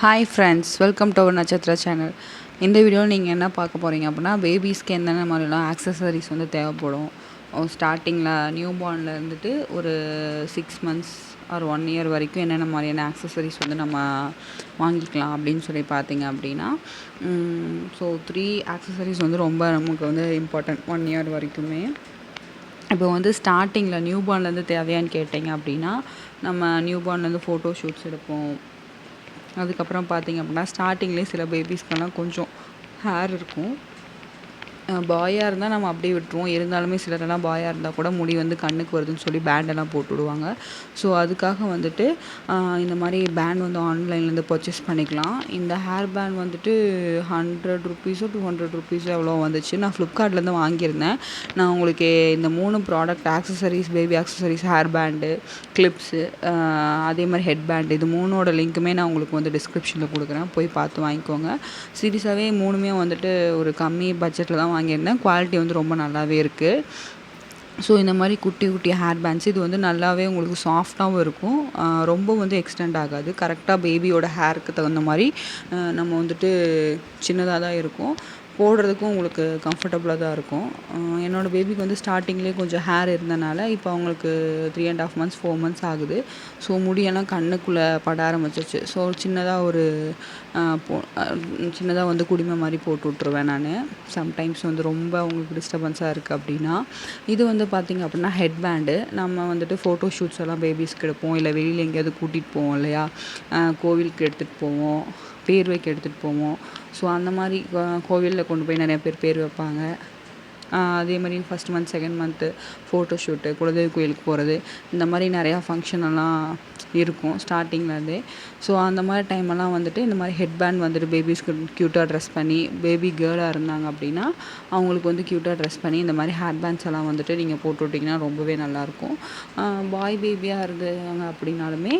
Hi friends, welcome to our நட்சத்திர channel. இந்த வீடியோவில் நீங்கள் என்ன பார்க்க போகிறீங்க அப்படின்னா, பேபிஸ்க்கு என்னென்ன மாதிரிலாம் ஆக்சசரிஸ் வந்து தேவைப்படும். ஸ்டார்டிங்கில் நியூ பார்னில் இருந்துட்டு ஒரு 6 மந்த்ஸ் ஒரு 1 இயர் வரைக்கும் என்னென்ன மாதிரியான ஆக்சசரிஸ் வந்து நம்ம வாங்கிக்கலாம் அப்படின்னு சொல்லி பார்த்தீங்க அப்படின்னா, ஸோ 3 ஆக்சசரிஸ் வந்து ரொம்ப நமக்கு வந்து இம்பார்ட்டன்ட் 1 இயர் வரைக்குமே. இப்போ வந்து ஸ்டார்டிங்கில் நியூ பார்ன்லேருந்து தேவையான்னு கேட்டிங்க அப்படின்னா, நம்ம நியூ பார்ன்லேருந்து ஃபோட்டோ ஷூட்ஸ் எடுப்போம். அதுக்கப்புறம் பார்த்திங்க அப்படின்னா ஸ்டார்டிங்லேயே சில பேபிஸ்க்கெல்லாம் கொஞ்சம் ஹேர் இருக்கும். பாயாக இருந்தால் நம்ம அப்படியே விட்டுருவோம். இருந்தாலுமே சிலரெல்லாம் பாயாக இருந்தால் கூட முடி வந்து கண்ணுக்கு வருதுன்னு சொல்லி பேண்டெல்லாம் போட்டு விடுவாங்க. ஸோ அதுக்காக வந்துட்டு இந்த மாதிரி பேண்ட் வந்து ஆன்லைன்லேருந்து பர்ச்சேஸ் பண்ணிக்கலாம். இந்த ஹேர் பேண்ட் வந்துட்டு ₹100 ₹200 எவ்வளோ வந்துச்சு. நான் ஃப்ளிப்கார்ட்லேருந்து வாங்கியிருந்தேன். நான் உங்களுக்கு இந்த 3 product accessories, baby accessories, hair band, clips, அதே மாதிரி ஹெட் பேண்ட், இது 3ஓட லிங்க்குமே நான் உங்களுக்கு வந்து டிஸ்கிரிப்ஷனில் கொடுக்குறேன். போய் பார்த்து வாங்கிக்கோங்க. சீரியஸாகவே 3மே வந்துட்டு ஒரு கம்மி பட்ஜெட்டில் தான் வாங்கியிருந்தேன். குவாலிட்டி வந்து ரொம்ப நல்லாவே இருக்குது. ஸோ இந்த மாதிரி குட்டி குட்டி ஹேர் பேண்ட்ஸ் இது வந்து நல்லாவே உங்களுக்கு சாஃப்டாகவும் இருக்கும். ரொம்ப வந்து எக்ஸ்டெண்ட் ஆகாது. கரெக்டாக பேபியோட ஹேருக்கு தகுந்த மாதிரி நம்ம வந்துட்டு சின்னதாக தான் இருக்கும். போடுறதுக்கும் உங்களுக்கு கம்ஃபர்டபுளாக தான் இருக்கும். என்னோடய பேபிக்கு வந்து ஸ்டார்டிங்லேயே கொஞ்சம் ஹேர் இருந்தனால இப்போ அவங்களுக்கு 3.5 மந்த்ஸ் 4 மந்த்ஸ் ஆகுது. ஸோ முடியெல்லாம் கண்ணுக்குள்ளே பட ஆரம்பிச்சிருச்சு. ஸோ சின்னதாக வந்து குடிமை மாதிரி போட்டு விட்ருவேன் நான். சம்டைம்ஸ் வந்து ரொம்ப அவங்களுக்கு டிஸ்டர்பன்ஸாக இருக்குது அப்படின்னா. இது வந்து பார்த்திங்க அப்படின்னா ஹெட் பேண்டு. நம்ம வந்துட்டு ஃபோட்டோ ஷூட்ஸ் எல்லாம் பேபிஸ்க்கு எடுப்போம். இல்லை வெளியில் எங்கேயாவது கூட்டிகிட்டு போவோம் இல்லையா, கோவிலுக்கு எடுத்துகிட்டு போவோம், பேர் வைக்க எடுத்துகிட்டு போவோம். ஸோ அந்த மாதிரி கோவிலில் கொண்டு போய் நிறைய பேர் பேர் வைப்பாங்க. அதே மாதிரி first month, second month photo shoot, குலதெய்வ கோயிலுக்கு போகிறது, இந்த மாதிரி நிறையா ஃபங்க்ஷனெல்லாம் இருக்கும் ஸ்டார்டிங்லேருந்தே. ஸோ அந்த மாதிரி டைமெல்லாம் வந்துட்டு இந்த மாதிரி ஹெட் பேண்ட் வந்துட்டு பேபிஸ்க்கு க்யூட்டாக ட்ரெஸ் பண்ணி, பேபி கேர்ளாக இருந்தாங்க அப்படின்னா அவங்களுக்கு வந்து க்யூட்டாக ட்ரெஸ் பண்ணி இந்த மாதிரி ஹேர் பேண்ட்ஸ் எல்லாம் வந்துட்டு நீங்கள் போட்டு விட்டிங்கன்னா ரொம்பவே நல்லாயிருக்கும். பாய் பேபியாக இருந்தாங்க அப்படின்னாலுமே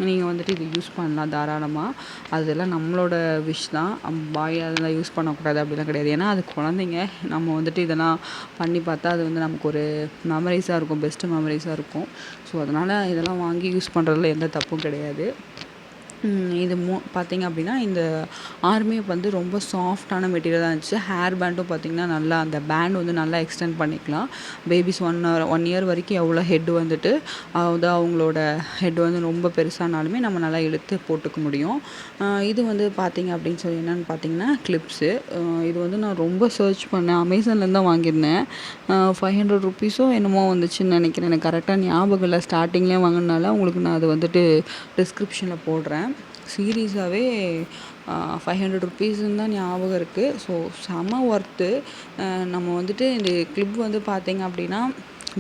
நீங்கள் வந்துட்டு இது யூஸ் பண்ணலாம் தாராளமாக. அதெல்லாம் நம்மளோட விஷ் தான். பாய் அதெல்லாம் யூஸ் பண்ணக்கூடாது அப்படிலாம் கிடையாது. ஏன்னா அது குழந்தைங்க. நம்ம வந்துட்டு இதெல்லாம் பண்ணி பார்த்தா அது வந்து நமக்கு ஒரு மெமரிஸாக இருக்கும், பெஸ்ட்டு மெமரிஸாக இருக்கும். ஸோ அதனால் இதெல்லாம் வாங்கி யூஸ் பண்ணுறதுல எந்த தப்பும் கிடையாது. இது பார்த்திங்க அப்படின்னா இந்த ஆர்மே வந்து ரொம்ப சாஃப்டான மெட்டீரியலாக இருந்துச்சு. ஹேர் பேண்டும் பார்த்திங்கன்னா நல்லா அந்த பேண்ட் வந்து நல்லா எக்ஸ்டெண்ட் பண்ணிக்கலாம். பேபிஸ் 1 இயர் வரைக்கும் எவ்வளோ ஹெட் வந்துட்டு அதாவது அவங்களோட ஹெட் வந்து ரொம்ப பெருசானாலுமே நம்ம நல்லா இழுத்து போட்டுக்க முடியும். இது வந்து பார்த்திங்க அப்படின்னு சொல்லி என்னென்னு பார்த்திங்கன்னா கிளிப்ஸு. இது வந்து நான் ரொம்ப சர்ச் பண்ணேன். அமேசான்லேருந்து தான் வாங்கியிருந்தேன். ₹500 என்னமோ வந்துச்சுன்னு நினைக்கிறேன். எனக்கு கரெக்டாக ஞாபகம் இல்லை. ஸ்டார்டிங்லேயே வாங்கினால உங்களுக்கு நான் அது வந்துட்டு டிஸ்கிரிப்ஷனில் போடுறேன். சீரியஸாகவே ₹500 தான் ஞாபகம் இருக்குது. ஸோ செம ஒர்த்து. நம்ம வந்துட்டு இந்த கிளிப் வந்து பார்த்திங்க அப்படின்னா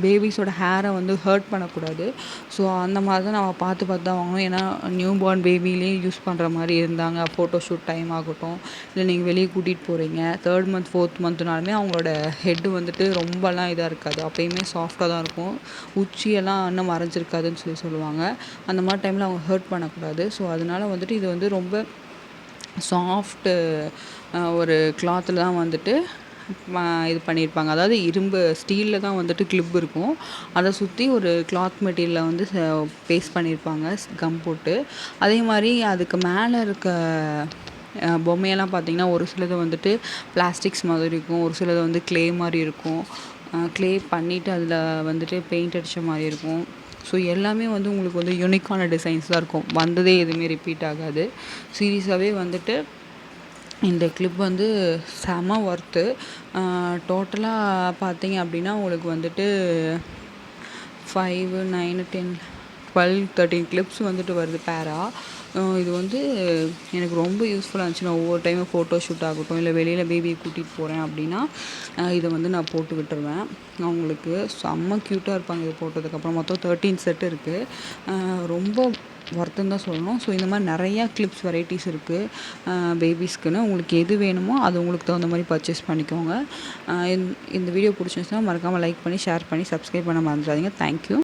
பேபிஸோட ஹேரை வந்து ஹர்ட் பண்ணக்கூடாது. ஸோ அந்த மாதிரி தான் நம்ம பார்த்து தான் வாங்கணும். ஏன்னா நியூ பார்ன் பேபிலே யூஸ் பண்ணுற மாதிரி இருந்தாங்க. ஃபோட்டோ ஷூட் டைம் ஆகட்டும், இல்லை நீங்கள் வெளியே கூட்டிகிட்டு போகிறீங்க 3rd மந்த் 4th மந்த்னாலுமே அவங்களோட ஹெட்டு வந்துட்டு ரொம்பலாம் இதாக இருக்காது. அப்போயுமே சாஃப்டாக தான் இருக்கும். உச்சியெல்லாம் இன்னும் மறைஞ்சிருக்காதுன்னு சொல்லுவாங்க. அந்த மாதிரி டைமில் அவங்க ஹர்ட் பண்ணக்கூடாது. ஸோ அதனால் வந்துட்டு இது வந்து ரொம்ப சாஃப்ட்டு ஒரு கிளாத்தில் தான் வந்துட்டு இது பண்ணியிருப்பாங்க. அதாவது இரும்பு ஸ்டீலில் தான் வந்துட்டு கிளிப் இருக்கும். அதை சுற்றி ஒரு கிளாத் மெட்டீரியலில் வந்து பேஸ்ட் பண்ணியிருப்பாங்க கம் போட்டு. அதே மாதிரி அதுக்கு மேலே இருக்க பொம்மையெல்லாம் பார்த்திங்கன்னா ஒரு சிலது வந்துட்டு பிளாஸ்டிக்ஸ் மாதிரி இருக்கும், ஒரு சிலது வந்து க்ளே மாதிரி இருக்கும். க்ளே பண்ணிவிட்டு அதில் வந்துட்டு பெயிண்ட் அடித்த மாதிரி இருக்கும். ஸோ எல்லாமே வந்து உங்களுக்கு வந்து யூனிக்கான டிசைன்ஸ் தான் இருக்கும். வந்ததே எதுவுமே ரிப்பீட் ஆகாது. சீரியஸாகவே வந்துட்டு இந்த கிளிப் வந்து செம ஒர்த்து. டோட்டலாக பார்த்திங்க அப்படின்னா உங்களுக்கு வந்துட்டு 5, 9, 10, 12, 13 கிளிப்ஸ் வந்துட்டு வருது பேராக. இது வந்து எனக்கு ரொம்ப யூஸ்ஃபுல்லாக இருந்துச்சு. நான் ஒவ்வொரு டைமும் ஃபோட்டோ ஷூட் ஆகட்டும், இல்லை வெளியில் பேபியை கூட்டிகிட்டு போகிறேன் அப்படின்னா இதை வந்து நான் போட்டு விட்டுருவேன். அவங்களுக்கு செம்ம க்யூட்டாக இருப்பாங்க இது போட்டதுக்கப்புறம். மொத்தம் 13 செட் இருக்குது. ரொம்ப ஒர்த்துன்னு தான் சொல்லணும். ஸோ இந்த மாதிரி நிறையா கிளிப்ஸ் வெரைட்டிஸ் இருக்குது பேபிஸ்க்குன்னு. உங்களுக்கு எது வேணுமோ அது உங்களுக்கு தகுந்த மாதிரி பர்ச்சேஸ் பண்ணிக்கோங்க. இந்த வீடியோ பிடிச்சிருந்துச்சுன்னா மறக்காமல் லைக் பண்ணி, ஷேர் பண்ணி, சப்ஸ்கிரைப் பண்ண மறந்துடாதீங்க. தேங்க்யூ.